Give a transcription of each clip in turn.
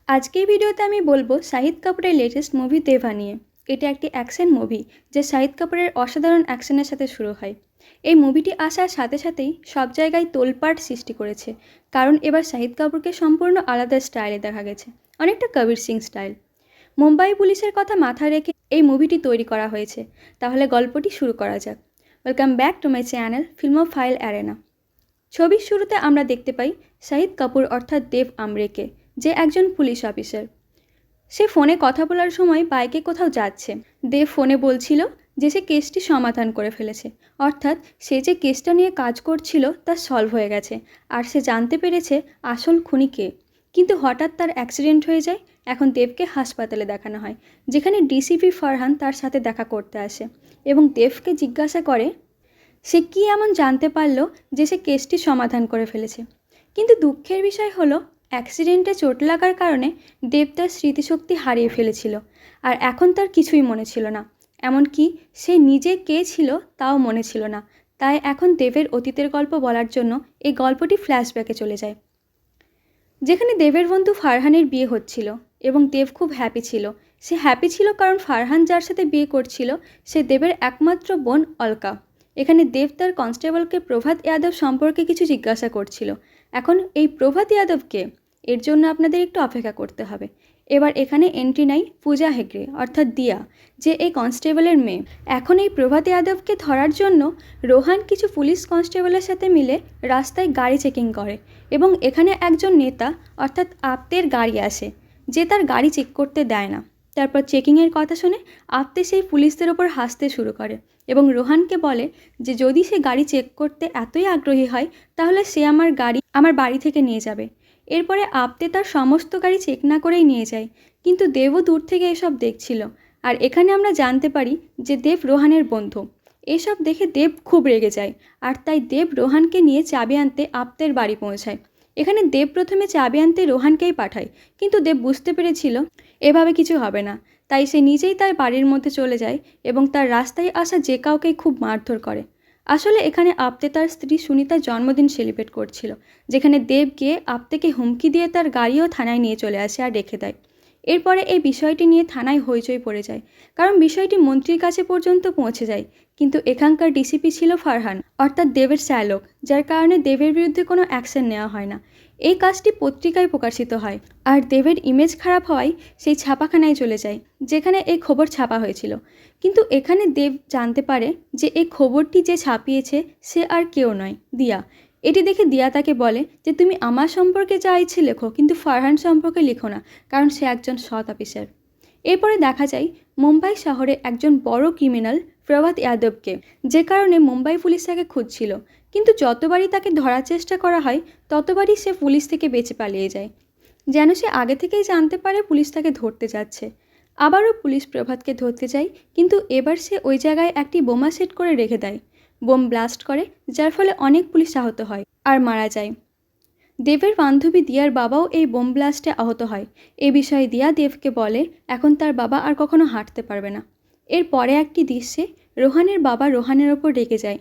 আজকের ভিডিওতে আমি বলবো শাহিদ কাপুরের লেটেস্ট মুভি দেভা নিয়ে। এটা একটি অ্যাকশন মুভি যে শাহিদ কাপুরের অসাধারণ অ্যাকশনের সাথে শুরু হয়। এই মুভিটি আসার সাথে সাথেই সব জায়গায় তোলপাড় সৃষ্টি করেছে, কারণ এবার শাহিদ কাপুরকে সম্পূর্ণ আলাদা স্টাইলে দেখা গেছে, অনেকটা কবির সিং স্টাইল। মুম্বাই পুলিশের কথা মাথায় রেখে এই মুভিটি তৈরি করা হয়েছে। তাহলে গল্পটি শুরু করা যাক। Welcome back to my channel Filmophile Arena. ছবির শুরুতে আমরা দেখতে পাই শাহিদ কাপুর অর্থাৎ দেব আমরেকে, যে একজন পুলিশ অফিসার। সে ফোনে কথা বলার সময় বাইকে কোথাও যাচ্ছে। দেব ফোনে বলছিল যে সে কেসটি সমাধান করে ফেলেছে, অর্থাৎ সে যে কেসটা নিয়ে কাজ করছিল তা সলভ হয়ে গেছে আর সে জানতে পেরেছে আসল খুনি কে। কিন্তু হঠাৎ তার অ্যাক্সিডেন্ট হয়ে যায়। এখন দেবকে হাসপাতালে দেখানো হয়, যেখানে ডিসিপি ফারহান তার সাথে দেখা করতে আসে এবং দেবকে জিজ্ঞাসা করে সে কী এমন জানতে পারল যে সে কেসটি সমাধান করে ফেলেছে। কিন্তু দুঃখের বিষয় হলো অ্যাক্সিডেন্টে চোট লাগার কারণে দেব তার স্মৃতিশক্তি হারিয়ে ফেলেছিল আর এখন তার কিছুই মনে ছিল না, এমনকি সে নিজে কে ছিল তাও মনে ছিল না। তাই এখন দেবের অতীতের গল্প বলার জন্য এই গল্পটি ফ্ল্যাশব্যাকে চলে যায়, যেখানে দেবের বন্ধু ফারহানের বিয়ে হচ্ছিল এবং দেব খুব হ্যাপি ছিল। সে হ্যাপি ছিল কারণ ফারহান যার সাথে বিয়ে করছিল সে দেবের একমাত্র বোন অলকা। এখানে দেব তার কনস্টেবলকে প্রভাত যাদব সম্পর্কে কিছু জিজ্ঞাসা করছিল। এখন এই প্রভাত যাদব কে, এর জন্য আপনাদের একটু অপেক্ষা করতে হবে। এবার এখানে এন্ট্রি নেয় পূজা হেগড়ে অর্থাৎ দিয়া, যে এই কনস্টেবলের মেয়ে। এখন এই প্রভাত যাদবকে ধরার জন্য রোহান কিছু পুলিশ কনস্টেবলের সাথে মিলে রাস্তায় গাড়ি চেকিং করে এবং এখানে একজন নেতা অর্থাৎ আপ্তের গাড়ি আসে, যে তার গাড়ি চেক করতে দেয় না। তারপর চেকিংয়ের কথা শুনে আপ্তে সেই পুলিশদের ওপর হাসতে শুরু করে এবং রোহানকে বলে যে যদি সে গাড়ি চেক করতে এতই আগ্রহী হয় তাহলে সে আমার বাড়ি থেকে নিয়ে যাবে। এরপরে আপ্তে তার সমস্ত গাড়ি চেক না করেই নিয়ে যায়, কিন্তু দেবও দূর থেকে এসব দেখছিল। আর এখানে আমরা জানতে পারি যে দেব রোহানের বন্ধু। এসব দেখে দেব খুব রেগে যায় আর তাই দেব রোহানকে নিয়ে চাবি আনতে আপ্তের বাড়ি পৌঁছায়। এখানে দেব প্রথমে চাবি আনতে রোহানকেই পাঠায়, কিন্তু দেব বুঝতে পেরেছিল এভাবে কিছু হবে না, তাই সে নিজেই তার বাড়ির মধ্যে চলে যায় এবং তার রাস্তায় আসা যে কাউকেই খুব মারধর করে। আসলে এখানে আপ্তে তার স্ত্রী সুনিতার জন্মদিন সেলিব্রেট করছিল, যেখানে দেব গিয়ে আপ্তেকে হুমকি দিয়ে তার গাড়িও থানায় নিয়ে চলে আসে আর রেখে দেয়। এরপরে এই বিষয়টি নিয়ে থানায় হইচই পড়ে যায়, কারণ বিষয়টি মন্ত্রীর কাছে পর্যন্ত পৌঁছে যায়। কিন্তু এখানকার ডিসিপি ছিল ফারহান অর্থাৎ দেবের শ্যালক, যার কারণে দেবের বিরুদ্ধে কোনো অ্যাকশন নেওয়া হয় না। এই কাজটি পত্রিকায় প্রকাশিত হয় আর দেবের ইমেজ খারাপ হওয়ায় সেই ছাপাখানায় চলে যায়, যেখানে এই খবর ছাপা হয়েছিল। কিন্তু এখানে দেব জানতে পারে যে এই খবরটি যে ছাপিয়েছে সে আর কেউ নয়, দিয়া। এটি দেখে দিয়া তাকে বলে যে তুমি আমার সম্পর্কে যা ইচ্ছে লেখো, কিন্তু ফারহান সম্পর্কে লিখো না, কারণ সে একজন সৎ অফিসার। এরপরে দেখা যায় মুম্বাই শহরে একজন বড় ক্রিমিনাল প্রভাত যাদবকে, যে কারণে মুম্বাই পুলিশ তাকে খুঁজছিল। কিন্তু যতবারই তাকে ধরার চেষ্টা করা হয় ততবারই সে পুলিশ থেকে বেঁচে পালিয়ে যায়, যেন সে আগে থেকেই জানতে পারে পুলিশ তাকে ধরতে যাচ্ছে। আবারও পুলিশ প্রভাতকে ধরতে যায়, কিন্তু এবার সে ওই জায়গায় একটি বোমা সেট করে রেখে দেয়। বোম ব্লাস্ট করে, যার ফলে অনেক পুলিশ আহত হয় আর মারা যায়। দেবের বান্ধবী দিয়ার বাবাও এই বোম ব্লাস্টে আহত হয়। এ বিষয়ে দিয়া দেবকে বলে এখন তার বাবা আর কখনো হাঁটতে পারবে না। এর পরে একটি দৃশ্যে রোহানের বাবা রোহানের ওপর রেগে যায়।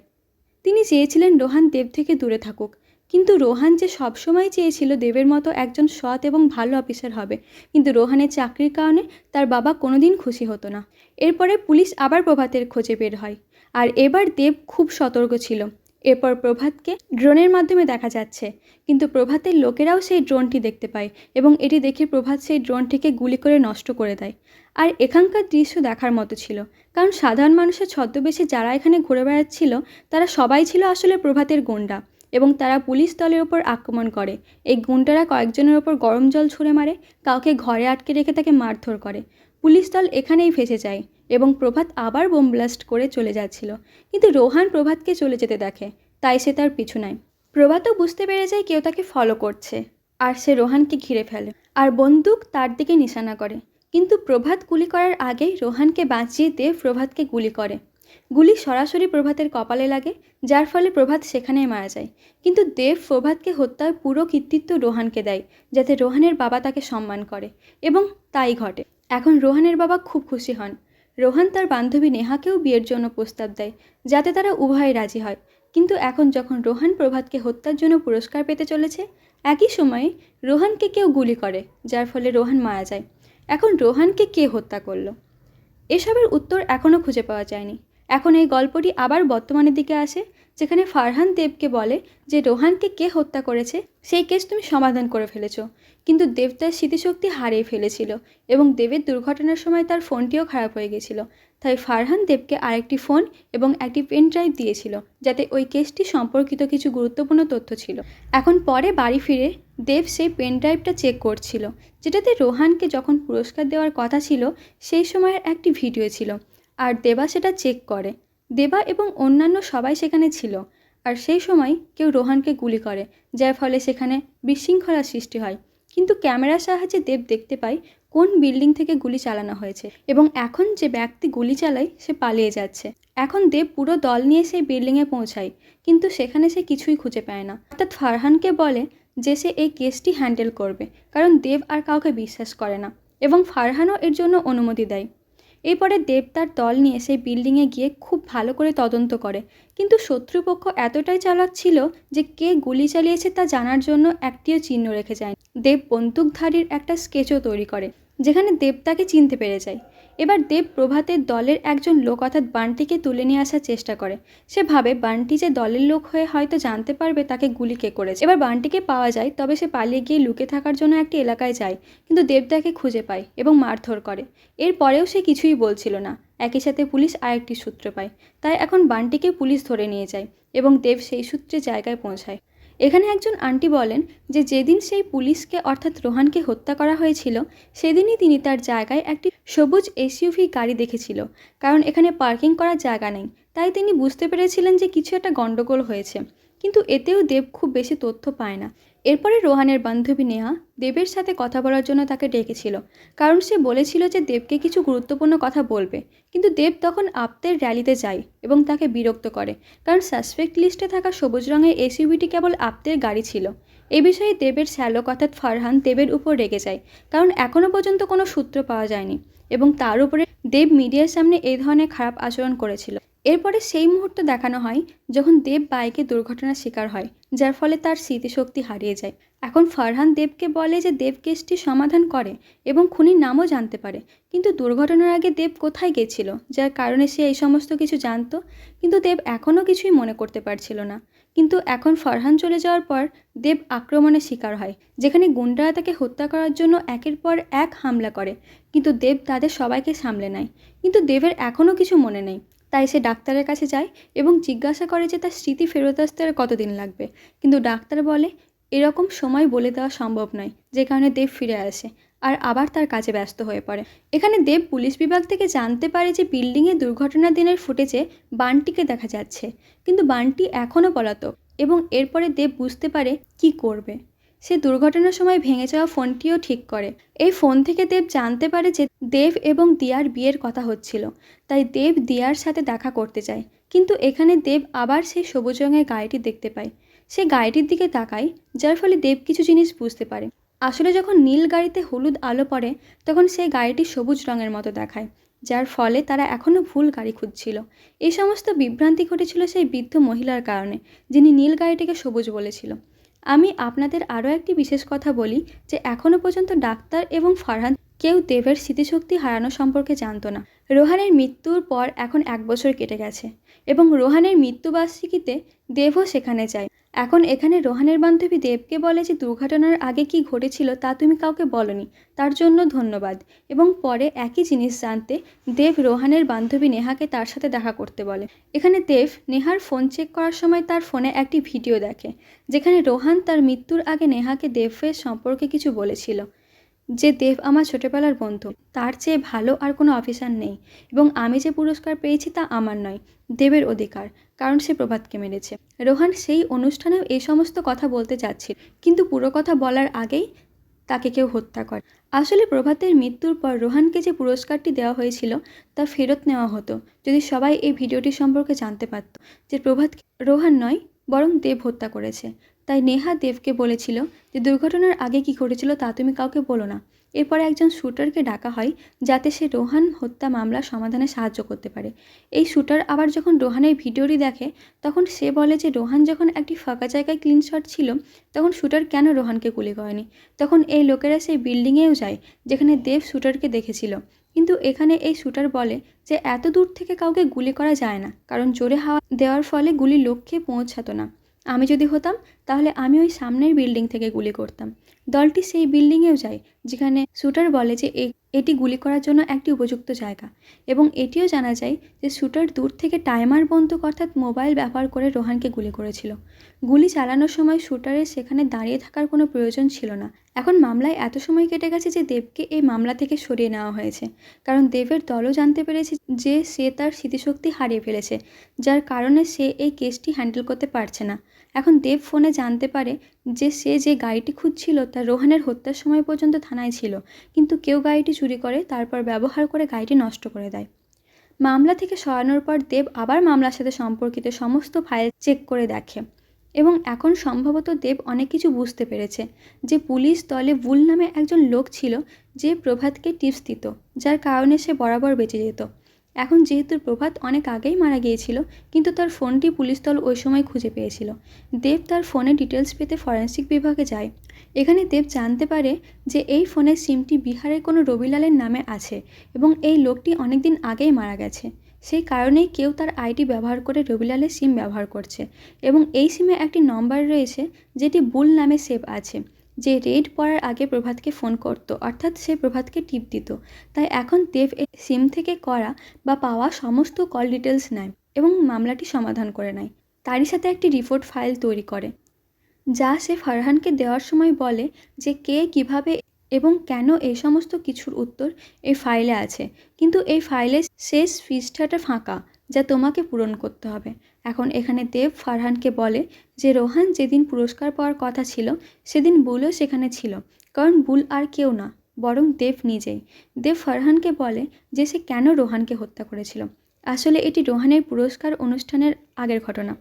তিনি চেয়েছিলেন রোহান দেব থেকে দূরে থাকুক, কিন্তু রোহান যে সবসময় চেয়েছিল দেবের মতো একজন সৎ এবং ভালো অফিসার হবে, কিন্তু রোহানের চাকরির কারণে তার বাবা কোনোদিন খুশি হতো না। এরপরে পুলিশ আবার প্রভাতের খোঁজে বের হয়, আর এবার দেব খুব সতর্ক ছিল। এরপর প্রভাতকে ড্রোনের মাধ্যমে দেখা যাচ্ছে, কিন্তু প্রভাতের লোকেরাও সেই ড্রোনটি দেখতে পায় এবং এটি দেখে প্রভাত সেই ড্রোনটিকে গুলি করে নষ্ট করে দেয়। আর এখানকার দৃশ্য দেখার মতো ছিল, কারণ সাধারণ মানুষের ছদ্মবেশে যারা এখানে ঘুরে বেড়াচ্ছিল তারা সবাই ছিল আসলে প্রভাতের গুন্ডা এবং তারা পুলিশ দলের ওপর আক্রমণ করে। এই গুন্ডারা কয়েকজনের ওপর গরম জল ছুঁড়ে মারে, কাউকে ঘরে আটকে রেখে তাকে মারধর করে। পুলিশ দল এখানেই ফেঁসে যায় এবং প্রভাত আবার বোম ব্লাস্ট করে চলে যাচ্ছিল, কিন্তু রোহান প্রভাতকে চলে যেতে দেখে, তাই সে তার পিছু নেয়। প্রভাতও বুঝতে পেরে যায় কেউ তাকে ফলো করছে আর সে রোহানকে ঘিরে ফেলে আর বন্দুক তার দিকে নিশানা করে। কিন্তু প্রভাত গুলি করার আগেই রোহানকে বাঁচিয়ে দেব প্রভাতকে গুলি করে। গুলি সরাসরি প্রভাতের কপালে লাগে, যার ফলে প্রভাত সেখানেই মারা যায়। কিন্তু দেব প্রভাতকে হত্যার পুরো কৃতিত্ব রোহানকে দেয়, যাতে রোহানের বাবা তাকে সম্মান করে, এবং তাই ঘটে। এখন রোহানের বাবা খুব খুশি হন। রোহান তার বান্ধবী নেহাকেও বিয়ের জন্য প্রস্তাব দেয়, যাতে তারা উভয়ে রাজি হয়। কিন্তু এখন যখন রোহান প্রভাতকে হত্যার জন্য পুরস্কার পেতে চলেছে, একই সময়ে রোহানকে কেউ গুলি করে, যার ফলে রোহান মারা যায়। এখন রোহানকে কে হত্যা করলো? এসবের উত্তর এখনও খুঁজে পাওয়া যায়নি। এখন এই গল্পটি আবার বর্তমানের দিকে আসে, যেখানে ফারহান দেবকে বলে যে রোহানকে কে হত্যা করেছে সেই কেস তুমি সমাধান করে ফেলেছো, কিন্তু দেব তার স্মৃতিশক্তি হারিয়ে ফেলেছিল এবং দেবের দুর্ঘটনার সময় তার ফোনটিও খারাপ হয়ে গেছিল। তাই ফারহান দেবকে আরেকটি ফোন এবং একটি পেন ড্রাইভ দিয়েছিল, যাতে ওই কেসটি সম্পর্কিত কিছু গুরুত্বপূর্ণ তথ্য ছিল। এখন পরে বাড়ি ফিরে দেব সেই পেন ড্রাইভটা চেক করছিল, যেটাতে রোহানকে যখন পুরস্কার দেওয়ার কথা ছিল সেই সময়ের একটি ভিডিও ছিল, আর দেবা সেটা চেক করে। দেবা এবং অন্যান্য সবাই সেখানে ছিল, আর সেই সময় কেউ রোহানকে গুলি করে, যার ফলে সেখানে বিশৃঙ্খলার সৃষ্টি হয়। কিন্তু ক্যামেরার সাহায্যে দেব দেখতে পায় কোন বিল্ডিং থেকে গুলি চালানো হয়েছে এবং এখন যে ব্যক্তি গুলি চালায় সে পালিয়ে যাচ্ছে। এখন দেব পুরো দল নিয়ে সেই বিল্ডিংয়ে পৌঁছায়, কিন্তু সেখানে সে কিছুই খুঁজে পায় না। অর্থাৎ ফারহানকে বলে যে সে এই কেসটি হ্যান্ডেল করবে, কারণ দেব আর কাউকে বিশ্বাস করে না এবং ফারহানও এর জন্য অনুমতি দেয়। এরপরে দেব তার দল নিয়ে সেই বিল্ডিংয়ে গিয়ে খুব ভালো করে তদন্ত করে, কিন্তু শত্রুপক্ষ এতটাই চালাক ছিল যে কে গুলি চালিয়েছে তা জানার জন্য একটিও চিহ্ন রেখে যায়। দেব বন্দুকধারীর একটা স্কেচও তৈরি করে, যেখানে দেব তাকে চিনতে পেরে যায়। এবার দেব প্রভাতের দলের একজন লোক অর্থাৎ বান্টিকে তুলে নিয়ে আসার চেষ্টা করে। সে ভাবে বান্টি যে দলের লোক হয়ে হয়তো জানতে পারবে তাকে গুলি কে করেছে। এবার বান্টিকে পাওয়া যায়, তবে সে পালিয়ে গিয়ে লুকে থাকার জন্য একটি এলাকায় যায়, কিন্তু দেব তাকে খুঁজে পায় এবং মারধর করে। এরপরেও সে কিছুই বলছিল না। একই সাথে পুলিশ আরেকটি সূত্র পায়, তাই এখন বান্টিকে পুলিশ ধরে নিয়ে যায় এবং দেব সেই সূত্রে জায়গায় পৌঁছায়। এখানে একজন আন্টি বলেন যে যেদিন সেই পুলিশকে অর্থাৎ রোহানকে হত্যা করা হয়েছিল সেদিনই তিনি তার জায়গায় একটি সবুজ এসইউভি গাড়ি দেখেছিল, কারণ এখানে পার্কিং করার জায়গা নেই। তাই তিনি বুঝতে পেরেছিলেন যে কিছু একটা গণ্ডগোল হয়েছে, কিন্তু এতেও দেব খুব বেশি তথ্য পায় না। এরপরে রোহানের বান্ধবী নেহা দেবের সাথে কথা বলার জন্য তাকে ডেকেছিল, কারণ সে বলেছিল যে দেবকে কিছু গুরুত্বপূর্ণ কথা বলবে। কিন্তু দেব তখন আপ্তের র্যালিতে যায় এবং তাকে বিরক্ত করে, কারণ সাসপেক্ট লিস্টে থাকা সবুজ রঙের এসইউভিটি কেবল আপ্তের গাড়ি ছিল। এই বিষয়ে দেবের শ্যালক অর্থাৎ ফারহান দেবের উপর রেগে যায়, কারণ এখনও পর্যন্ত কোনো সূত্র পাওয়া যায়নি এবং তার উপরে দেব মিডিয়ার সামনে এই ধরনের খারাপ আচরণ করেছিল। এরপরে সেই মুহূর্ত দেখানো হয় যখন দেব বাইকে দুর্ঘটনার শিকার হয়, যার ফলে তার স্মৃতিশক্তি হারিয়ে যায়। এখন ফারহান দেবকে বলে যে দেব কেসটি সমাধান করে এবং খুনির নামও জানতে পারে, কিন্তু দুর্ঘটনার আগে দেব কোথায় গেছিল যার কারণে সে এই সমস্ত কিছু জানতো। কিন্তু দেব এখনও কিছুই মনে করতে পারছিল না। কিন্তু এখন ফারহান চলে যাওয়ার পর দেব আক্রমণের শিকার হয়, যেখানে গুন্ডারা তাকে হত্যা করার জন্য একের পর এক হামলা করে, কিন্তু দেব তাদের সবাইকে সামলে নেয়। কিন্তু দেবের এখনও কিছু মনে নেই, তাই সে ডাক্তারের কাছে যায় এবং জিজ্ঞাসা করে যে তার স্মৃতি ফেরত আসতে আর কতদিন লাগবে। কিন্তু ডাক্তার বলে এরকম সময় বলে দেওয়া সম্ভব নয়, যে কারণে দেব ফিরে আসে আর আবার তার কাজে ব্যস্ত হয়ে পড়ে। এখানে দেব পুলিশ বিভাগ থেকে জানতে পারে যে বিল্ডিংয়ে দুর্ঘটনার দিনের ফুটেজে বান্টিকে দেখা যাচ্ছে, কিন্তু বান্টি এখনও পলাতক এবং এরপরে দেব বুঝতে পারে কি করবে। সে দুর্ঘটনার সময় ভেঙে যাওয়া ফোনটিও ঠিক করে। এই ফোন থেকে দেব জানতে পারে যে দেব এবং দিয়ার বিয়ের কথা হচ্ছিল, তাই দেব দিয়ার সাথে দেখা করতে চায়। কিন্তু এখানে দেব আবার সেই সবুজ রঙের গাড়িটি দেখতে পায়। সে গাড়িটির দিকে তাকায়, যার ফলে দেব কিছু জিনিস বুঝতে পারে। আসলে যখন নীল গাড়িতে হলুদ আলো পড়ে তখন সেই গাড়িটি সবুজ রঙের মতো দেখায়, যার ফলে তারা এখনও ভুল গাড়ি খুঁজছিল। এই সমস্ত বিভ্রান্তি ঘটেছিল সেই বৃদ্ধ মহিলার কারণে, যিনি নীল গাড়িটিকে সবুজ বলেছিল। আমি আপনাদের আরও একটি বিশেষ কথা বলি যে এখনও পর্যন্ত ডাক্তার এবং ফারহান কেউ দেবের স্মৃতিশক্তি হারানো সম্পর্কে জানতো না। রোহানের মৃত্যুর পর এখন 1 বছর কেটে গেছে এবং রোহানের মৃত্যুবার্ষিকীতে দেবও সেখানে যায়। এখন এখানে রোহানের বান্ধবী দেবকে বলে যে দুর্ঘটনার আগে কি ঘটেছিল তা তুমি কাউকে বলনি, তার জন্য ধন্যবাদ। এবং পরে একই জিনিস জানতে দেব রোহানের বান্ধবী নেহাকে তার সাথে দেখা করতে বলে। এখানে দেব নেহার ফোন চেক করার সময় তার ফোনে একটি ভিডিও দেখে, যেখানে রোহান তার মৃত্যুর আগে নেহাকে দেবের সম্পর্কে কিছু বলেছিল, যে দেব আমার ছোটোবেলার বন্ধু, তার চেয়ে ভালো আর কোনো অফিসার নেই এবং আমি যে পুরস্কার পেয়েছি তা আমার নয়, দেবের অধিকার, কারণ সে প্রভাতকে মেরেছে। রোহান সেই অনুষ্ঠানেও এই সমস্ত কথা বলতে চাচ্ছিল, কিন্তু পুরো কথা বলার আগেই তাকে কেউ হত্যা করে। আসলে প্রভাতের মৃত্যুর পর রোহানকে যে পুরস্কারটি দেওয়া হয়েছিল তা ফেরত নেওয়া হতো যদি সবাই এই ভিডিওটি সম্পর্কে জানতে পারত যে প্রভাত রোহান নয় বরং দেব হত্যা করেছে। তাই নেহা দেবকে বলেছিল যে দুর্ঘটনার আগে কী ঘটেছিল তা তুমি কাউকে বলো না। এরপরে একজন শ্যুটারকে ডাকা হয় যাতে সে রোহান হত্যা মামলা সমাধানে সাহায্য করতে পারে। এই শ্যুটার আবার যখন রোহানের ভিডিওটি দেখে তখন সে বলে যে রোহান যখন একটি ফাঁকা জায়গায় ক্লিন শট ছিল তখন শ্যুটার কেন রোহানকে গুলি করেনি। তখন এই লোকেরা সেই বিল্ডিংয়েও যায় যেখানে দেব শ্যুটারকে দেখেছিল। কিন্তু এখানে এই শ্যুটার বলে যে এত দূর থেকে কাউকে গুলি করা যায় না, কারণ জোরে হাওয়া দেওয়ার ফলে গুলি লক্ষ্যে পৌঁছাতো না। আমি যদি হতাম তাহলে আমি ওই সামনের বিল্ডিং থেকে গুলি করতাম। দলটি সেই বিল্ডিংয়েও যায় যেখানে শ্যুটার বলে যে এটি গুলি করার জন্য একটি উপযুক্ত জায়গা, এবং এটিও জানা যায় যে শ্যুটার দূর থেকে টাইমার বন্দুক অর্থাৎ মোবাইল ব্যবহার করে রোহানকে গুলি করেছিল। গুলি চালানোর সময় শ্যুটারের সেখানে দাঁড়িয়ে থাকার কোনো প্রয়োজন ছিল না। এখন মামলায় এত সময় কেটে গেছে যে দেবকে এই মামলা থেকে সরিয়ে নেওয়া হয়েছে, কারণ দেবের দলও জানতে পেরেছে যে সে তার স্মৃতিশক্তি হারিয়ে ফেলেছে, যার কারণে সে এই কেসটি হ্যান্ডেল করতে পারছে না। এখন দেব ফোনে জানতে পারে যে সে যে গাড়িটি খুঁজছিল তা রোহানের হত্যার সময় পর্যন্ত থানায় ছিল, কিন্তু কেউ গাড়িটি চুরি করে তারপর ব্যবহার করে গাড়িটি নষ্ট করে দেয়। মামলা থেকে সরানোর পর দেব আবার মামলার সাথে সম্পর্কিত সমস্ত ফাইল চেক করে দেখে, এবং এখন সম্ভবত দেব অনেক কিছু বুঝতে পেরেছে যে পুলিশ দলে বুল নামে একজন লোক ছিল যে প্রভাতকে টিপস দিত, যার কারণে সে বরাবর বেঁচে যেত। এখন যেহেতু প্রভাত অনেক আগেই মারা গিয়েছিল, কিন্তু তার ফোনটি পুলিশ দল ওই সময় খুঁজে পেয়েছিল। দেব তার ফোনে ডিটেলস পেতে ফরেন্সিক বিভাগে যায়। এখানে দেব জানতে পারে যে এই ফোনের সিমটি বিহারের কোনো রবিলালের নামে আছে, এবং এই লোকটি অনেক দিন আগেই মারা গেছে। সেই কারণেই কেউ তার আইডি ব্যবহার করে রবিলালের সিম ব্যবহার করছে, এবং এই সিমে একটি নম্বর রয়েছে যেটি বুল নামে সেভ আছে, যে রেড পড়ার আগে প্রভাতকে ফোন করত, অর্থাৎ সে প্রভাতকে টিপ দিত। তাই এখন দেব এই সিম থেকে করা বা পাওয়া সমস্ত কল ডিটেলস নেয় এবং মামলাটি সমাধান করে নেয়। তারই সাথে একটি রিপোর্ট ফাইল তৈরি করে, যা সে ফারহানকে দেওয়ার সময় বলে যে কে কিভাবে এবং কেন এই সমস্ত কিছুর উত্তর এই ফাইলে আছে, কিন্তু এই ফাইলের শেষ পৃষ্ঠাটা ফাঁকা, যা তোমাকে পূরণ করতে হবে। এখন এখানে দেব ফারহানকে বলে যে রোহান যেদিন পুরস্কার পাওয়ার কথা ছিল সেদিন বুলও সেখানে ছিল, কারণ বুল আর কেউ না বরং দেব নিজেই। দেব ফারহানকে বলে যে সে কেন রোহানকে হত্যা করেছিল। আসলে এটি রোহানের পুরস্কার অনুষ্ঠানের আগের ঘটনা,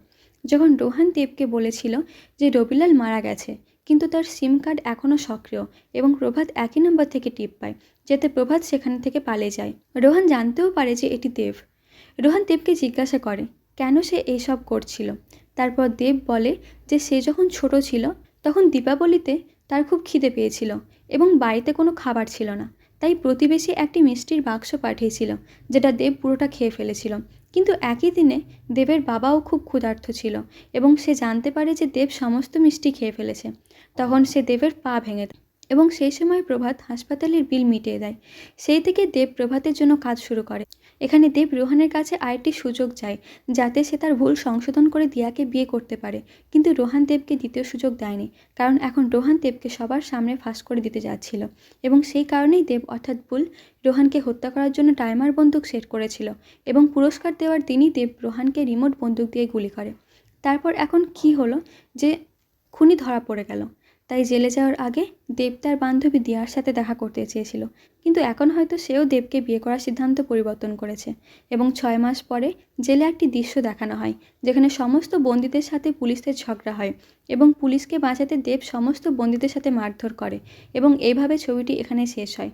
যখন রোহান দেবকে বলেছিল যে রবিলাল মারা গেছে, কিন্তু তার সিম কার্ড এখনও সক্রিয় এবং প্রভাত একই নম্বর থেকে টিপ পায়, যাতে প্রভাত সেখান থেকে পালিয়ে যায়। রোহান জানতেও পারে যে এটি দেব। রোহান দেবকে জিজ্ঞাসা করে কেন সে এইসব করছিল। তারপর দেব বলে যে সে যখন ছোট ছিল তখন দীপাবলিতে তার খুব খিদে পেয়েছিল এবং বাড়িতে কোনো খাবার ছিল না, তাই প্রতিবেশী একটি মিষ্টির বাক্স পাঠিয়েছিল, যেটা দেব পুরোটা খেয়ে ফেলেছিল। কিন্তু একই দিনে দেবের বাবাও খুব ক্ষুধার্ত ছিল এবং সে জানতে পারে যে দেব সমস্ত মিষ্টি খেয়ে ফেলেছে। তখন সে দেবের পা ভেঙে দেয় এবং সেই সময় প্রভাত হাসপাতালের বিল মিটিয়ে দেয়। সেই থেকে দেব প্রভাতের জন্য কাজ শুরু করে। এখানে দেব রোহানের কাছে আরেকটি সুযোগ চায় যাতে সে তার ভুল সংশোধন করে দিয়াকে বিয়ে করতে পারে, কিন্তু রোহান দেবকে দ্বিতীয় সুযোগ দেয়নি, কারণ এখন রোহান দেবকে সবার সামনে ফাঁস করে দিতে যাচ্ছিল, এবং সেই কারণেই দেব অর্থাৎ বুল রোহানকে হত্যা করার জন্য টাইমার বন্দুক সেট করেছিল, এবং পুরস্কার দেওয়ার দিনই দেব রোহানকে রিমোট বন্দুক দিয়ে গুলি করে। তারপর এখন কি হলো যে খুনি ধরা পড়ে গেল, তাই জেলে যাওয়ার আগে দেব তার বান্ধবী দিয়ার সাথে দেখা করতে চেয়েছিল, কিন্তু এখন হয়তো সেও দেবকে বিয়ে করার সিদ্ধান্ত পরিবর্তন করেছে। এবং 6 মাস পরে জেলে একটি দৃশ্য দেখানো হয় যেখানে সমস্ত বন্দীদের সাথে পুলিশদের ঝগড়া হয়, এবং পুলিশকে বাঁচাতে দেব সমস্ত বন্দীদের সাথে মারধর করে, এবং এইভাবে ছবিটি এখানে শেষ হয়।